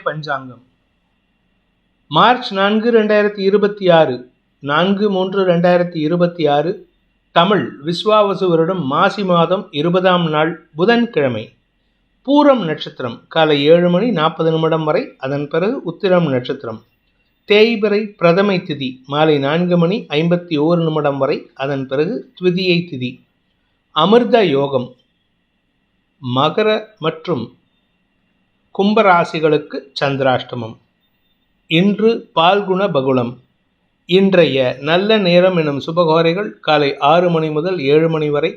பஞ்சாங்கம். March 4, 2026 4/3/2026 Tamil Vishvavasu வருடம் மாசி மாதம் 20ஆம் நாள் புதன்கிழமை. பூரம் நட்சத்திரம் காலை 7:40 வரை, அதன் பிறகு உத்திரம் நட்சத்திரம். தேய்பிறை பிரதமை திதி மாலை 4:51 வரை, அதன் பிறகு த்விதியை திதி. அமிர்த யோகம். மகர மற்றும் கும்பராசிகளுக்கு சந்திராஷ்டமம். இன்று பால்குண பகுளம். இன்றைய நல்ல நேரம் எனும் சுபகோரைகள் காலை 6 மணி முதல் 7 மணி வரை,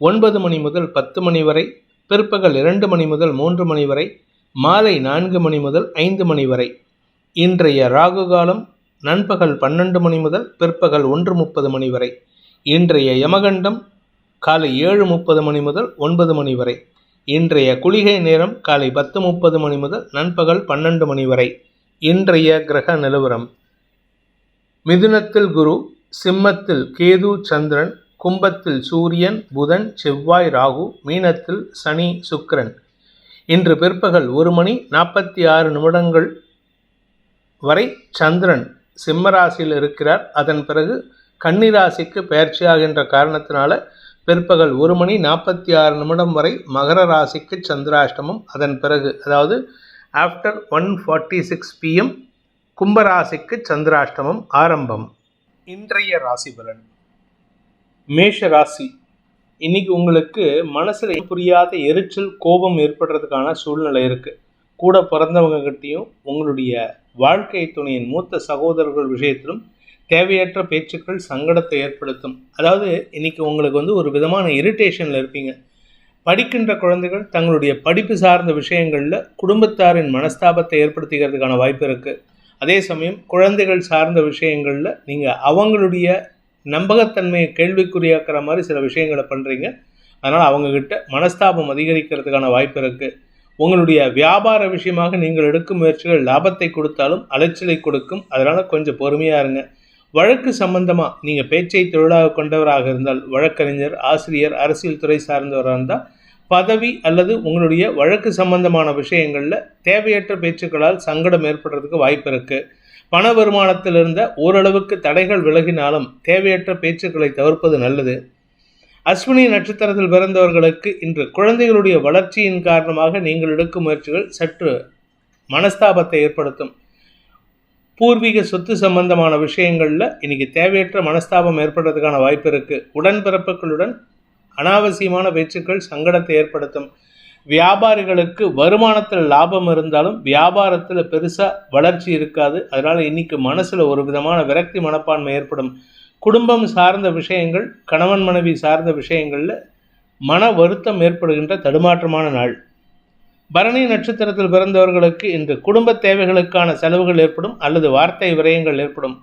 9 மணி முதல் 10 மணி வரை, பிற்பகல் 2 மணி முதல் 3 மணி வரை, மாலை 4 மணி முதல் 5 மணி வரை. இன்றைய ராகு காலம் நண்பகல் 12 மணி முதல் பிற்பகல் 1:30 மணி வரை. இன்றைய யமகண்டம் காலை 7:30 மணி முதல் 9 மணி வரை. இன்றைய குளிகை நேரம் காலை 10:30 மணி முதல் நண்பகல் 12 மணி வரை. இன்றைய கிரக நிலவரம்: மிதுனத்தில் குரு, சிம்மத்தில் கேது சந்திரன், கும்பத்தில் சூரியன் புதன் செவ்வாய் ராகு, மீனத்தில் சனி சுக்கிரன். இன்று பிற்பகல் 1:46 வரை சந்திரன் சிம்மராசியில் இருக்கிறார். அதன் பிறகு கன்னிராசிக்கு பெயர்ச்சியாகின்ற காரணத்தினால பிற்பகல் 1:46 வரை மகர ராசிக்கு சந்திராஷ்டமம். அதன் பிறகு, அதாவது ஆஃப்டர் 1:46 PM கும்பராசிக்கு சந்திராஷ்டமம் ஆரம்பம். இன்றைய ராசி பலன். மேஷ ராசி. இன்னைக்கு உங்களுக்கு மனசுல புரியாத எரிச்சல் கோபம் ஏற்படுறதுக்கான சூழ்நிலை இருக்கு. கூட பிறந்தவங்க கிட்டையும் உங்களுடைய வாழ்க்கை துணையின் மூத்த சகோதரர்கள் விஷயத்திலும் தேவையற்ற பேச்சுக்கள் சங்கடத்தை ஏற்படுத்தும். அதாவது இன்னைக்கு உங்களுக்கு ஒரு விதமான இரிட்டேஷனில் இருப்பீங்க. படிக்கின்ற குழந்தைகள் தங்களுடைய படிப்பு சார்ந்த விஷயங்களில் குடும்பத்தாரின் மனஸ்தாபத்தை ஏற்படுத்திக்கிறதுக்கான வாய்ப்பு இருக்குது. அதே சமயம் குழந்தைகள் சார்ந்த விஷயங்களில் நீங்கள் அவங்களுடைய நம்பகத்தன்மையை கேள்விக்குறியாக்குற மாதிரி சில விஷயங்களை பண்ணுறீங்க. அதனால் அவங்கக்கிட்ட மனஸ்தாபம் அதிகரிக்கிறதுக்கான வாய்ப்பு இருக்குது. உங்களுடைய வியாபார விஷயமாக நீங்கள் எடுக்கும் முயற்சிகள் லாபத்தை கொடுத்தாலும் அலைச்சலை கொடுக்கும். அதனால் கொஞ்சம் பொறுமையாக இருங்க. வழக்கு சம்பந்தமாக நீங்கள் பேச்சை தொழிலாக கொண்டவராக இருந்தால், வழக்கறிஞர், ஆசிரியர், அரசியல் துறை சார்ந்தவராக இருந்தால், பதவி அல்லது உங்களுடைய வழக்கு சம்பந்தமான விஷயங்களில் தேவையற்ற பேச்சுக்களால் சங்கடம் ஏற்படுறதுக்கு வாய்ப்பு இருக்குது. பண வருமானத்தில் இருந்த ஓரளவுக்கு தடைகள் விலகினாலும் தேவையற்ற பேச்சுக்களை தவிர்ப்பது நல்லது. அஸ்வினி நட்சத்திரத்தில் பிறந்தவர்களுக்கு இன்று குழந்தைகளுடைய வளர்ச்சியின் காரணமாக நீங்கள் எடுக்கும் முயற்சிகள் சற்று மனஸ்தாபத்தை ஏற்படுத்தும். பூர்வீக சொத்து சம்பந்தமான விஷயங்களில் இன்னைக்கு தேவையற்ற மனஸ்தாபம் ஏற்படுறதுக்கான வாய்ப்பு இருக்குது. உடன்பிறப்புகளுடன் அனாவசியமான பேச்சுக்கள் சங்கடத்தை ஏற்படுத்தும். வியாபாரிகளுக்கு வருமானத்தில் லாபம் இருந்தாலும் வியாபாரத்தில் பெருசாக வளர்ச்சி இருக்காது. அதனால் இன்னைக்கு மனசில் ஒரு விதமான விரக்தி மனப்பான்மை ஏற்படும். குடும்பம் சார்ந்த விஷயங்கள், கணவன் மனைவி சார்ந்த விஷயங்களில் மன வருத்தம் ஏற்படுகின்ற தடுமாற்றமான நாள். பரணி நட்சத்திரத்தில் பிறந்தவர்களுக்கு இன்று குடும்ப தேவைகளுக்கான செலவுகள் ஏற்படும் அல்லது வார்த்தை விரயங்கள் ஏற்படும்.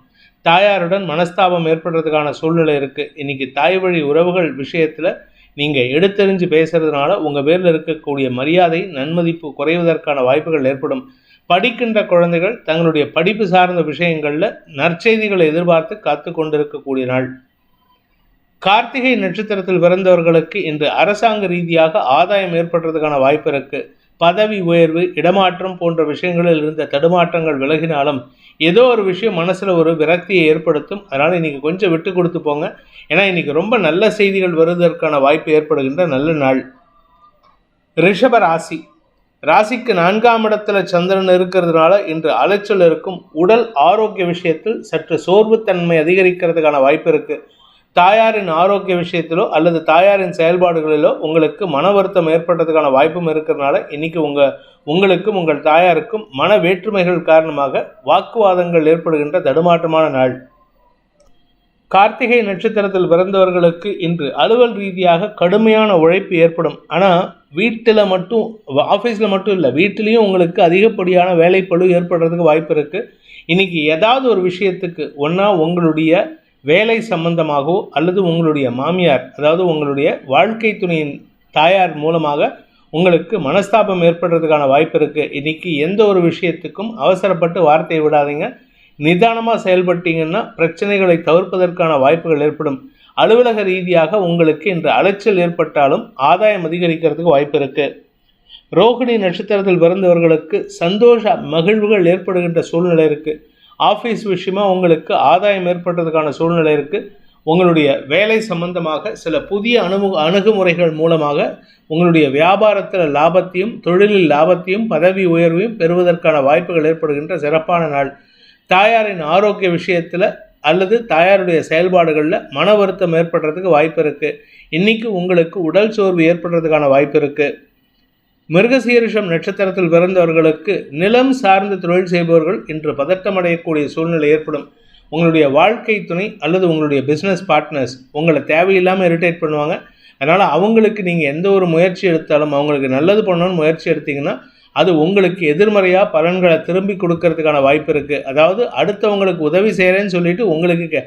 தாயாருடன் மனஸ்தாபம் ஏற்படுறதுக்கான சூழ்நிலை இருக்குது. இன்றைக்கி தாய் வழி உறவுகள் விஷயத்தில் நீங்கள் எடுத்தெறிஞ்சு பேசுகிறதுனால உங்கள் பேரில் இருக்கக்கூடிய மரியாதை நன்மதிப்பு குறைவதற்கான வாய்ப்புகள் ஏற்படும். படிக்கின்ற குழந்தைகள் தங்களுடைய படிப்பு சார்ந்த விஷயங்களில் நற்செய்திகளை எதிர்பார்த்து காத்து கொண்டிருக்கக்கூடிய நாள். கார்த்திகை நட்சத்திரத்தில் பிறந்தவர்களுக்கு இன்று அரசாங்க ரீதியாக ஆதாயம் ஏற்படுறதுக்கான வாய்ப்பு இருக்குது. பதவி உயர்வு, இடமாற்றம் போன்ற விஷயங்களில் இருந்த தடுமாற்றங்கள் விலகினாலும் ஏதோ ஒரு விஷயம் மனசில் ஒரு விரக்தியை ஏற்படுத்தும். அதனால் இன்றைக்கி கொஞ்சம் விட்டு கொடுத்து போங்க. ஏன்னா இன்றைக்கி ரொம்ப நல்ல செய்திகள் வருவதற்கான வாய்ப்பு ஏற்படுகின்ற நல்ல நாள். ரிஷப ராசி. ராசிக்கு 4ஆம் இடத்துல சந்திரன் இருக்கிறதுனால இன்று அலைச்சல் இருக்கும். உடல் ஆரோக்கிய விஷயத்தில் சற்று சோர்வுத்தன்மை அதிகரிக்கிறதுக்கான வாய்ப்பு இருக்குது. தாயாரின் ஆரோக்கிய விஷயத்திலோ அல்லது தாயாரின் செயல்பாடுகளிலோ உங்களுக்கு மன வருத்தம் ஏற்பட்டதுக்கான வாய்ப்பும் இருக்கிறதுனால இன்னைக்கு உங்களுக்கும் உங்கள் தாயாருக்கும் மன வேற்றுமைகள் காரணமாக வாக்குவாதங்கள் ஏற்படுகின்ற தடுமாற்றமான நாள். கார்த்திகை நட்சத்திரத்தில் பிறந்தவர்களுக்கு இன்று அலுவல் ரீதியாக கடுமையான உழைப்பு ஏற்படும். ஆனால் வீட்டில் மட்டும், ஆஃபீஸில் மட்டும் இல்லை, வீட்டிலையும் உங்களுக்கு அதிகப்படியான வேலைப்பளு ஏற்படுறதுக்கு வாய்ப்பு இருக்குது. இன்றைக்கி ஏதாவது ஒரு விஷயத்துக்கு ஒன்றா உங்களுடைய வேலை சம்பந்தமாகவோ அல்லது உங்களுடைய மாமியார், அதாவது உங்களுடைய வாழ்க்கை துணையின் தாயார் மூலமாக உங்களுக்கு மனஸ்தாபம் ஏற்படுறதுக்கான வாய்ப்பு இருக்குது. இன்றைக்கி எந்த ஒரு விஷயத்துக்கும் அவசரப்பட்டு வார்த்தையை விடாதீங்க. நிதானமாக செயல்பட்டீங்கன்னா பிரச்சனைகளை தவிர்ப்பதற்கான வாய்ப்புகள் ஏற்படும். அலுவலக ரீதியாக உங்களுக்கு இன்று அலைச்சல் ஏற்பட்டாலும் ஆதாயம் அதிகரிக்கிறதுக்கு வாய்ப்பு இருக்குது. ரோகிணி நட்சத்திரத்தில் பிறந்தவர்களுக்கு சந்தோஷ மகிழ்வுகள் ஏற்படுகின்ற சூழ்நிலை இருக்குது. ஆஃபீஸ் விஷயமா உங்களுக்கு ஆதாயம் ஏற்படுறதுக்கான சூழ்நிலை இருக்குது. உங்களுடைய வேலை சம்பந்தமாக சில புதிய அணுகுமுறைகள் மூலமாக உங்களுடைய வியாபாரத்தில் லாபத்தையும் தொழிலில் லாபத்தையும் பதவி உயர்வையும் பெறுவதற்கான வாய்ப்புகள் ஏற்படுகின்ற சிறப்பான நாள். தாயாரின் ஆரோக்கிய விஷயத்தில் அல்லது தாயாருடைய செயல்பாடுகளில் மன வருத்தம் ஏற்படுறதுக்கு வாய்ப்பு இருக்குது. இன்றைக்கி உங்களுக்கு உடல் சோர்வு ஏற்படுறதுக்கான வாய்ப்பு இருக்குது. மிருகசீரிஷம் நட்சத்திரத்தில் பிறந்தவர்களுக்கு நிலம் சார்ந்த தொழில் செய்பவர்கள் இன்று பதட்டமடையக்கூடிய சூழ்நிலை ஏற்படும். உங்களுடைய வாழ்க்கை துணை அல்லது உங்களுடைய பிஸ்னஸ் பார்ட்னர்ஸ் உங்களை தேவையில்லாமல் இரிட்டேட் பண்ணுவாங்க. அதனால் அவங்களுக்கு நீங்கள் எந்த ஒரு முயற்சி எடுத்தாலும் அவங்களுக்கு நல்லது பண்ணணும்னு முயற்சி எடுத்திங்கன்னா அது உங்களுக்கு எதிர்மறையாக பலன்களை திரும்பி கொடுக்கறதுக்கான வாய்ப்பு இருக்குது. அதாவது அடுத்தவங்களுக்கு உதவி செய்கிறேன்னு சொல்லிட்டு உங்களுக்கு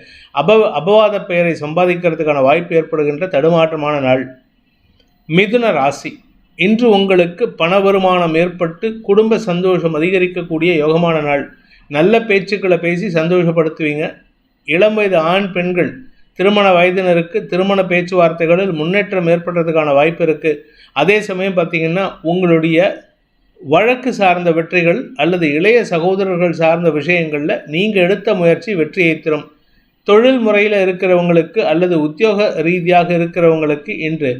அபவாத பெயரை சம்பாதிக்கிறதுக்கான வாய்ப்பு ஏற்படுகின்ற தடுமாற்றமான நாள். மிதுன ராசி, இன்று உங்களுக்கு பண வருமானம் ஏற்பட்டு குடும்ப சந்தோஷம் அதிகரிக்கக்கூடிய யோகமான நாள். நல்ல பேச்சுக்களை பேசி சந்தோஷப்படுத்துவீங்க. இளம் வயது ஆண் பெண்கள் திருமண வயதினருக்கு திருமண பேச்சுவார்த்தைகளில் முன்னேற்றம் ஏற்படுறதுக்கான வாய்ப்பு இருக்குது. அதே சமயம் பார்த்திங்கன்னா உங்களுடைய வழக்கு சார்ந்த வெற்றிகள் அல்லது இளைய சகோதரர்கள் சார்ந்த விஷயங்களில் நீங்கள் எடுத்த முயற்சி வெற்றியை தரும். தொழில் முறையில் இருக்கிறவங்களுக்கு அல்லது உத்தியோக ரீதியாக இருக்கிறவங்களுக்கு இன்று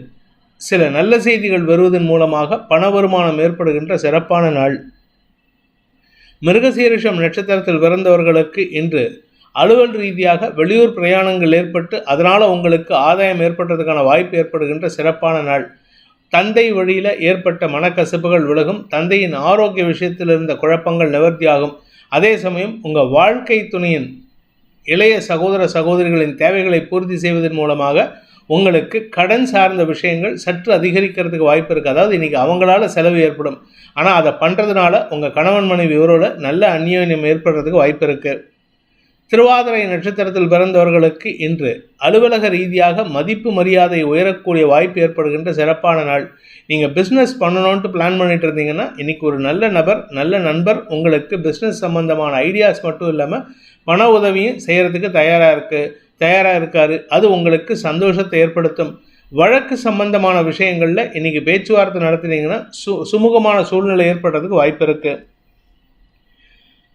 சில நல்ல செய்திகள் வருவதன் மூலமாக பண வருமானம் ஏற்படுகின்ற சிறப்பான நாள். மிருகசீரிஷம் நட்சத்திரத்தில் பிறந்தவர்களுக்கு இன்று அலுவல் ரீதியாக வெளியூர் பிரயாணங்கள் ஏற்பட்டு அதனால் உங்களுக்கு ஆதாயம் ஏற்படுறதுக்கான வாய்ப்பு ஏற்படுகின்ற சிறப்பான நாள். தந்தை வழியில் ஏற்பட்ட மனக்கசப்புகள் விலகும். தந்தையின் ஆரோக்கிய விஷயத்தில் இருந்த குழப்பங்கள் நிவர்த்தியாகும். அதே சமயம் உங்கள் வாழ்க்கை துணையின் இளைய சகோதர சகோதரிகளின் தேவைகளை பூர்த்தி செய்வதன் மூலமாக உங்களுக்கு கடன் சார்ந்த விஷயங்கள் சற்று அதிகரிக்கிறதுக்கு வாய்ப்பு இருக்குது. அதாவது இன்றைக்கி அவங்களால செலவு ஏற்படும். ஆனால் அதை பண்ணுறதுனால உங்கள் கணவன் மனைவி உறவில் நல்ல அந்யோன்யம் ஏற்படுறதுக்கு வாய்ப்பு இருக்குது. திருவாதிரை நட்சத்திரத்தில் பிறந்தவர்களுக்கு இன்று அலுவலக ரீதியாக மதிப்பு மரியாதை உயரக்கூடிய வாய்ப்பு ஏற்படுகின்ற சிறப்பான நாள். நீங்கள் பிஸ்னஸ் பண்ணணுன்ட்டு பிளான் பண்ணிட்டு இருந்தீங்கன்னா இன்றைக்கி ஒரு நல்ல நல்ல நண்பர் உங்களுக்கு பிஸ்னஸ் சம்மந்தமான ஐடியாஸ் மட்டும் இல்லாமல் பண உதவியும் செய்கிறதுக்கு தயாராக இருக்கார். அது உங்களுக்கு சந்தோஷத்தை ஏற்படுத்தும். வழக்கு சம்பந்தமான விஷயங்களில் இன்றைக்கி பேச்சுவார்த்தை நடத்தினீங்கன்னா சுமூகமான சூழ்நிலை ஏற்படுறதுக்கு வாய்ப்பு இருக்குது.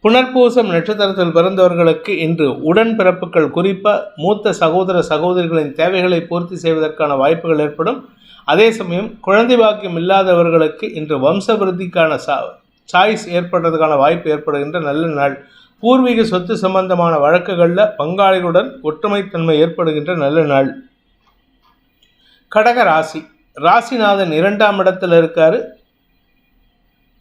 புனர்பூசம் நட்சத்திரத்தில் பிறந்தவர்களுக்கு இன்று உடன்பிறப்புகள் குறிப்பாக மூத்த சகோதர சகோதரிகளின் தேவைகளை பூர்த்தி செய்வதற்கான வாய்ப்புகள் ஏற்படும். அதே சமயம் குழந்தை பாக்கியம் இல்லாதவர்களுக்கு இன்று வம்ச விருத்திக்கான சாய்ஸ் ஏற்படுறதுக்கான வாய்ப்பு ஏற்படுகின்ற நல்ல நாள். பூர்வீக சொத்து சம்பந்தமான வழக்குகளில் பங்காளிகளுடன் ஒற்றுமைத்தன்மை ஏற்படுகின்ற நல்ல நாள். கடக ராசி, ராசிநாதன் 2ஆம் இடத்தில் இருக்கார்.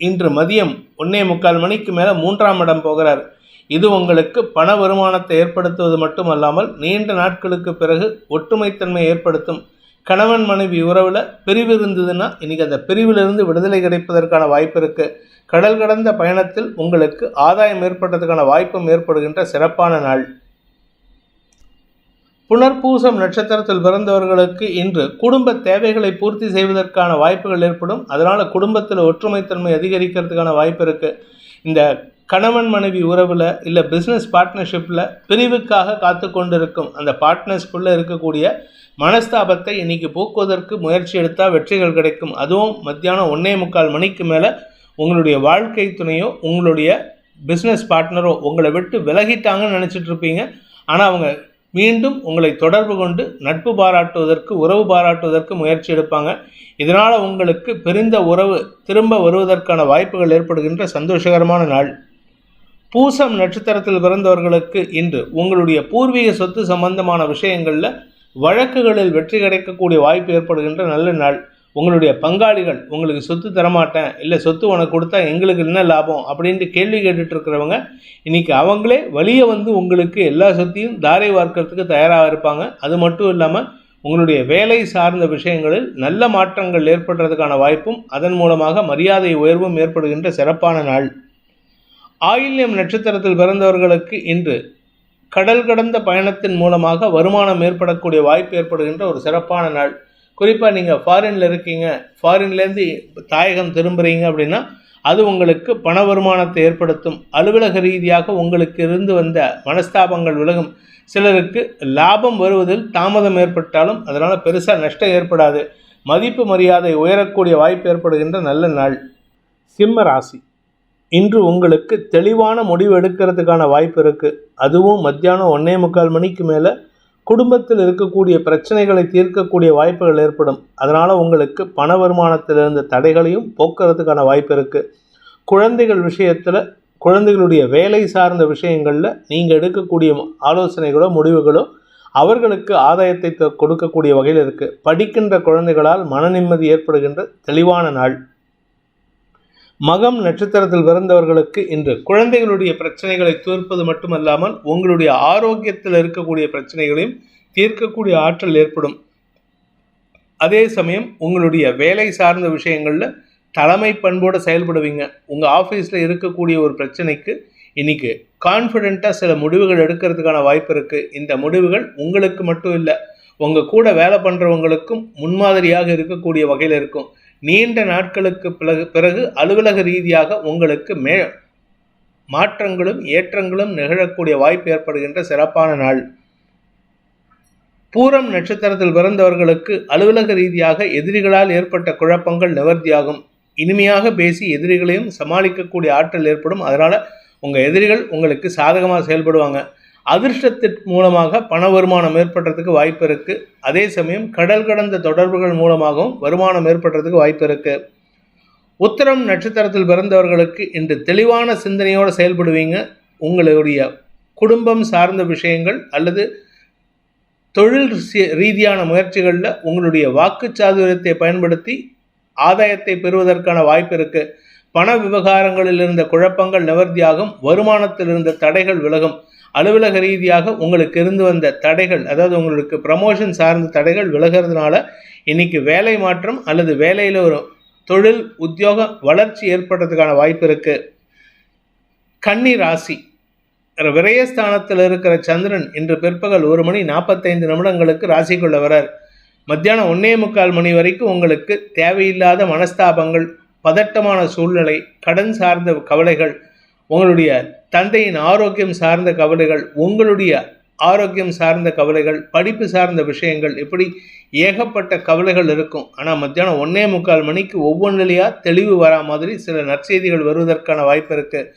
இன்று மதியம் 1:45 மணிக்கு மேலே 3ஆம் இடம் போகிறார். இது உங்களுக்கு பண வருமானத்தை ஏற்படுத்துவது மட்டுமல்லாமல் நீண்ட நாட்களுக்கு பிறகு ஒற்றுமைத்தன்மை ஏற்படுத்தும். கணவன் மனைவி உறவில் பிரிவு இருந்ததுன்னா இன்றைக்கி அந்த பிரிவிலிருந்து விடுதலை கிடைப்பதற்கான வாய்ப்பு இருக்குது. கடல் கடந்த பயணத்தில் உங்களுக்கு ஆதாயம் ஏற்படுறதுக்கான வாய்ப்பும் ஏற்படுகின்ற சிறப்பான நாள். புனர்பூசம் நட்சத்திரத்தில் பிறந்தவர்களுக்கு இன்று குடும்ப தேவைகளை பூர்த்தி செய்வதற்கான வாய்ப்புகள் ஏற்படும். அதனால் குடும்பத்தில் ஒற்றுமைத்தன்மை அதிகரிக்கிறதுக்கான வாய்ப்பு இருக்குது. இந்த கணவன் மனைவி உறவில் இல்லை பிஸ்னஸ் பார்ட்னர்ஷிப்பில் பிரிவுக்காக காத்து கொண்டிருக்கும் அந்த பார்ட்னர்ஸ்குள்ளே இருக்கக்கூடிய மனஸ்தாபத்தை இன்றைக்கி போக்குவதற்கு முயற்சி எடுத்தால் வெற்றிகள் கிடைக்கும். அதுவும் மத்தியானம் 1:45 மணிக்கு மேலே உங்களுடைய வாழ்க்கை துணையோ உங்களுடைய பிஸ்னஸ் பார்ட்னரோ உங்களை விட்டு விலகிட்டாங்கன்னு நினச்சிட்டு இருப்பீங்க. ஆனால் அவங்க மீண்டும் உங்களை தொடர்பு கொண்டு நட்பு பாராட்டுவதற்கு உறவு பாராட்டுவதற்கு முயற்சி எடுப்பாங்க. இதனால் உங்களுக்கு பிரிந்த உறவு திரும்ப வருவதற்கான வாய்ப்புகள் ஏற்படுகின்ற சந்தோஷகரமான நாள். பூசம் நட்சத்திரத்தில் பிறந்தவர்களுக்கு இன்று உங்களுடைய பூர்வீக சொத்து சம்பந்தமான விஷயங்களில் வழக்குகளில் வெற்றி கிடைக்கக்கூடிய வாய்ப்பு ஏற்படுகின்ற நல்ல நாள். உங்களுடைய பங்காளிகள் உங்களுக்கு சொத்து தரமாட்டேன், இல்லை சொத்து உனக்கு கொடுத்தா எங்களுக்கு என்ன லாபம் அப்படின்ட்டு கேள்வி கேட்டுட்டு இருக்கிறவங்க இன்றைக்கி அவங்களே வழியை வந்து உங்களுக்கு எல்லா சொத்தையும் தாரை வார்க்கிறதுக்கு தயாராக இருப்பாங்க. அது மட்டும் இல்லாமல் உங்களுடைய வேலை சார்ந்த விஷயங்களில் நல்ல மாற்றங்கள் ஏற்படுறதுக்கான வாய்ப்பும் அதன் மூலமாக மரியாதை உயர்வும் ஏற்படுகின்ற சிறப்பான நாள். ஆயில்யம் நட்சத்திரத்தில் பிறந்தவர்களுக்கு இன்று கடல் கடந்த பயணத்தின் மூலமாக வருமானம் ஏற்படக்கூடிய வாய்ப்பு ஏற்படுகின்ற ஒரு சிறப்பான நாள். குறிப்பாக நீங்கள் ஃபாரினில் இருக்கீங்க, ஃபாரின்லேருந்து தாயகம் திரும்புகிறீங்க அப்படின்னா அது உங்களுக்கு பண வருமானத்தை ஏற்படுத்தும். அலுவலக ரீதியாக உங்களுக்கு இருந்து வந்த மனஸ்தாபங்கள் விலகும். சிலருக்கு லாபம் வருவதில் தாமதம் ஏற்பட்டாலும் அதனால் பெருசாக நஷ்டம் ஏற்படாது. மதிப்பு மரியாதை உயரக்கூடிய வாய்ப்பு ஏற்படுகின்ற நல்ல நாள். சிம்ம ராசி, இன்று உங்களுக்கு தெளிவான முடிவு எடுக்கிறதுக்கான வாய்ப்பு இருக்குது. அதுவும் மத்தியானம் 1:45 மணிக்கு மேலே குடும்பத்தில் இருக்கக்கூடிய பிரச்சனைகளை தீர்க்கக்கூடிய வாய்ப்புகள் ஏற்படும். அதனால் உங்களுக்கு பண வருமானத்தில் இருந்த தடைகளையும் போக்குறதுக்கான வாய்ப்பு இருக்குது. குழந்தைகள் விஷயத்தில், குழந்தைகளுடைய வேலை சார்ந்த விஷயங்களில் நீங்கள் எடுக்கக்கூடிய ஆலோசனைகளோ முடிவுகளோ அவர்களுக்கு ஆதாயத்தை கொடுக்கக்கூடிய வகையில் இருக்குது. படிக்கின்ற குழந்தைகளால் மன நிம்மதி ஏற்படுகின்ற தெளிவான நாள். மகம் நட்சத்திரத்தில் பிறந்தவர்களுக்கு இன்று குழந்தைகளுடைய பிரச்சனைகளை தீர்ப்பது மட்டுமல்லாமல் உங்களுடைய ஆரோக்கியத்தில் இருக்கக்கூடிய பிரச்சனைகளையும் தீர்க்கக்கூடிய ஆற்றல் ஏற்படும். அதே சமயம் உங்களுடைய வேலை சார்ந்த விஷயங்களில் தலைமை பண்போடு செயல்படுவீங்க. உங்கள் ஆஃபீஸில் இருக்கக்கூடிய ஒரு பிரச்சனைக்கு இன்றைக்கி கான்ஃபிடெண்ட்டாக சில முடிவுகள் எடுக்கிறதுக்கான வாய்ப்பு இருக்குது. இந்த முடிவுகள் உங்களுக்கு மட்டும் இல்லை, உங்கள் கூட வேலை பண்ணுறவங்களுக்கும் முன்மாதிரியாக இருக்கக்கூடிய வகையில் இருக்கும். நீண்ட நாட்களுக்கு பிறகு அலுவலக ரீதியாக உங்களுக்கு மாற்றங்களும் ஏற்றங்களும் நிகழக்கூடிய வாய்ப்பு ஏற்படுகின்ற சிறப்பான நாள். பூரம் நட்சத்திரத்தில் பிறந்தவர்களுக்கு அலுவலக ரீதியாக எதிரிகளால் ஏற்பட்ட குழப்பங்கள் நிவர்த்தியாகும். இனிமையாக பேசி எதிரிகளையும் சமாளிக்கக்கூடிய ஆற்றல் ஏற்படும். அதனால் உங்கள் எதிரிகள் உங்களுக்கு சாதகமாக செயல்படுவாங்க. அதிர்ஷ்டத்தின் மூலமாக பண வருமானம் ஏற்படுறதுக்கு வாய்ப்பு இருக்குது. அதே சமயம் கடல் கடந்த தொடர்புகள் மூலமாகவும் வருமானம் ஏற்படுறதுக்கு வாய்ப்பு இருக்குது. உத்திரம் நட்சத்திரத்தில் பிறந்தவர்களுக்கு இன்று தெளிவான சிந்தனையோடு செயல்படுவீங்க. உங்களுடைய குடும்பம் சார்ந்த விஷயங்கள் அல்லது தொழில் ரீதியான முயற்சிகளில் உங்களுடைய வாக்குச்சாதுரியத்தை பயன்படுத்தி ஆதாயத்தை பெறுவதற்கான வாய்ப்பு இருக்குது. பண விவகாரங்களில் இருந்த குழப்பங்கள் நிவர்த்தியாகும். வருமானத்தில் இருந்த தடைகள் விலகும். அலுவலக ரீதியாக உங்களுக்கு இருந்து வந்த தடைகள், அதாவது உங்களுக்கு ப்ரமோஷன் சார்ந்த தடைகள் விலகிறதுனால இன்னைக்கு வேலை மாற்றம் அல்லது வேலையில் ஒரு தொழில் உத்தியோக வளர்ச்சி ஏற்படுறதுக்கான வாய்ப்பு இருக்குது. கன்னி ராசி, விரயஸ்தானத்தில் இருக்கிற சந்திரன் இன்று பிற்பகல் 1:45 ராசிக்குள்ள வரார். மத்தியானம் 1:45 வரைக்கும் உங்களுக்கு தேவையில்லாத மனஸ்தாபங்கள், பதட்டமான சூழ்நிலை, கடன் சார்ந்த கவலைகள், உங்களுடைய தந்தையின் ஆரோக்கியம் சார்ந்த கவலைகள், உங்களுடைய ஆரோக்கியம் சார்ந்த கவலைகள், படிப்பு சார்ந்த விஷயங்கள், இப்படி ஏகப்பட்ட கவலைகள் இருக்கும். ஆனால் மத்தியானம் 1:45 ஒவ்வொன்றிலையாக தெளிவு வரா மாதிரி சில நற்செய்திகள் வருவதற்கான வாய்ப்பு இருக்குது.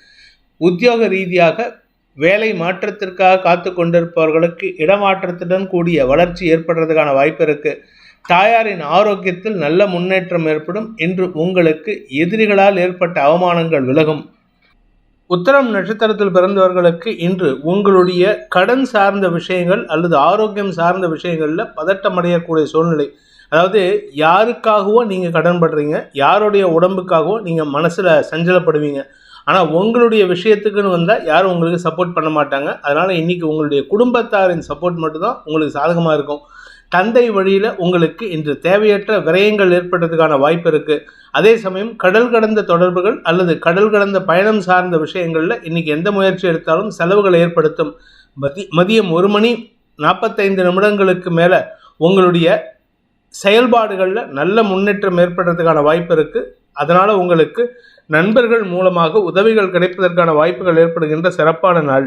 உத்தியோக ரீதியாக வேலை மாற்றத்திற்காக காத்து கொண்டிருப்பவர்களுக்கு இடமாற்றத்துடன் கூடிய வளர்ச்சி ஏற்படுறதுக்கான வாய்ப்பு இருக்குது. தாயாரின் ஆரோக்கியத்தில் நல்ல முன்னேற்றம் ஏற்படும். இன்று உங்களுக்கு எதிரிகளால் ஏற்பட்ட அவமானங்கள் விலகும். உத்திரம் நட்சத்திரத்தில் பிறந்தவர்களுக்கு இன்று உங்களுடைய கடன் சார்ந்த விஷயங்கள் அல்லது ஆரோக்கியம் சார்ந்த விஷயங்களில் பதட்டம் அடையக்கூடிய சூழ்நிலை. அதாவது யாருக்காகவோ நீங்கள் கடன் படுறீங்க, யாருடைய உடம்புக்காகவோ நீங்கள் மனசில் சஞ்சலப்படுவீங்க. ஆனால் உங்களுடைய விஷயத்துக்குன்னு வந்தால் யாரும் உங்களுக்கு சப்போர்ட் பண்ண மாட்டாங்க. அதனால் இன்றைக்கி உங்களுடைய குடும்பத்தாரின் சப்போர்ட் மட்டும்தான் உங்களுக்கு சாதகமாக இருக்கும். தந்தை வழியில் உங்களுக்கு இன்று தேவையற்ற விரயங்கள் ஏற்படுறதுக்கான வாய்ப்பு இருக்குது. அதே சமயம் கடல் கடந்த தொடர்புகள் அல்லது கடல் கடந்த பயணம் சார்ந்த விஷயங்களில் இன்றைக்கி எந்த முயற்சி எடுத்தாலும் செலவுகளை ஏற்படுத்தும். மதியம் 1:45 மேலே உங்களுடைய செயல்பாடுகளில் நல்ல முன்னேற்றம் ஏற்படுறதுக்கான வாய்ப்பு இருக்குது. அதனால் உங்களுக்கு நண்பர்கள் மூலமாக உதவிகள் கிடைப்பதற்கான வாய்ப்புகள் ஏற்படுகின்ற சிறப்பான நாள்.